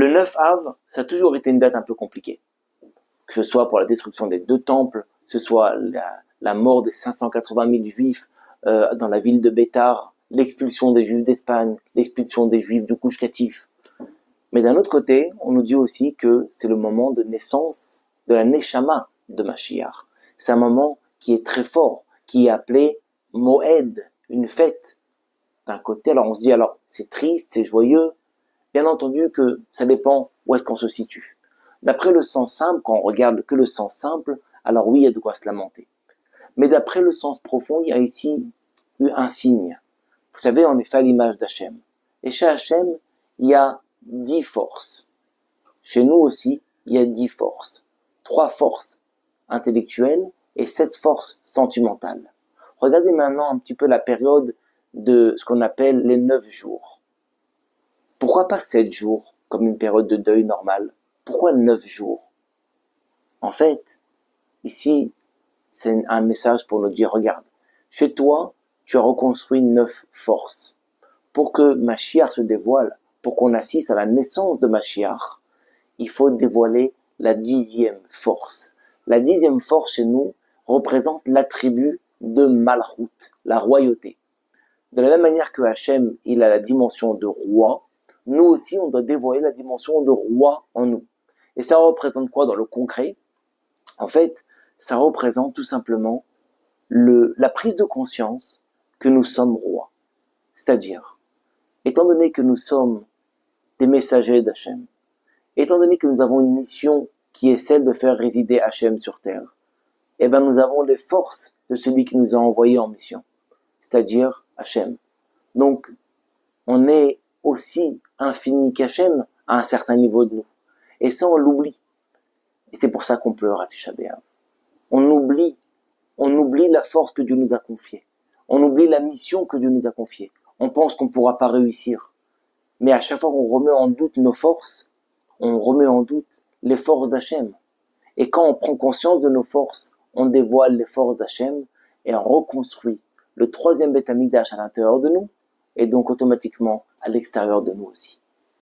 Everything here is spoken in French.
Le 9 Av, ça a toujours été une date un peu compliquée. Que ce soit pour la destruction des 2 temples, que ce soit la mort des 580 000 juifs dans la ville de Bétar, l'expulsion des juifs d'Espagne, l'expulsion des juifs du Gush Katif. Mais d'un autre côté, on nous dit aussi que c'est le moment de naissance de la Neshama de Mashiach. C'est un moment qui est très fort, qui est appelé Moed, une fête. D'un côté, alors on se dit, alors c'est triste, c'est joyeux. Bien entendu que ça dépend où est-ce qu'on se situe. D'après le sens simple, quand on regarde que le sens simple, alors oui, il y a de quoi se lamenter. Mais d'après le sens profond, il y a ici un signe. Vous savez, on est fait à l'image d'Hachem. Et chez Hachem, il y a 10 forces. Chez nous aussi, il y a 10 forces. 3 forces intellectuelles et 7 forces sentimentales. Regardez maintenant un petit peu la période de ce qu'on appelle les 9 jours. Pourquoi pas 7 jours, comme une période de deuil normale? Pourquoi 9 jours? En fait, ici, c'est un message pour nous dire, regarde, chez toi, tu as reconstruit 9 forces. Pour que Mashiach se dévoile, pour qu'on assiste à la naissance de Mashiach, il faut dévoiler la 10e force. La 10e force chez nous représente l'attribut de Malchut, la royauté. De la même manière que Hachem, il a la dimension de roi, nous aussi, on doit dévoiler la dimension de roi en nous. Et ça représente quoi dans le concret? En fait, ça représente tout simplement la prise de conscience que nous sommes rois. C'est-à-dire, étant donné que nous sommes des messagers d'Hachem, étant donné que nous avons une mission qui est celle de faire résider Hachem sur terre, eh bien nous avons les forces de celui qui nous a envoyés en mission, c'est-à-dire Hachem. Donc, on est aussi infini qu'Hachem à un certain niveau de nous. Et ça, on l'oublie. Et c'est pour ça qu'on pleure à Tisha B'Av. On oublie la force que Dieu nous a confiée. On oublie la mission que Dieu nous a confiée. On pense qu'on ne pourra pas réussir. Mais à chaque fois qu'on remet en doute nos forces, on remet en doute les forces d'Hachem. Et quand on prend conscience de nos forces, on dévoile les forces d'Hachem et on reconstruit le 3e Beth Amikdash à l'intérieur de nous et donc automatiquement à l'extérieur de nous aussi.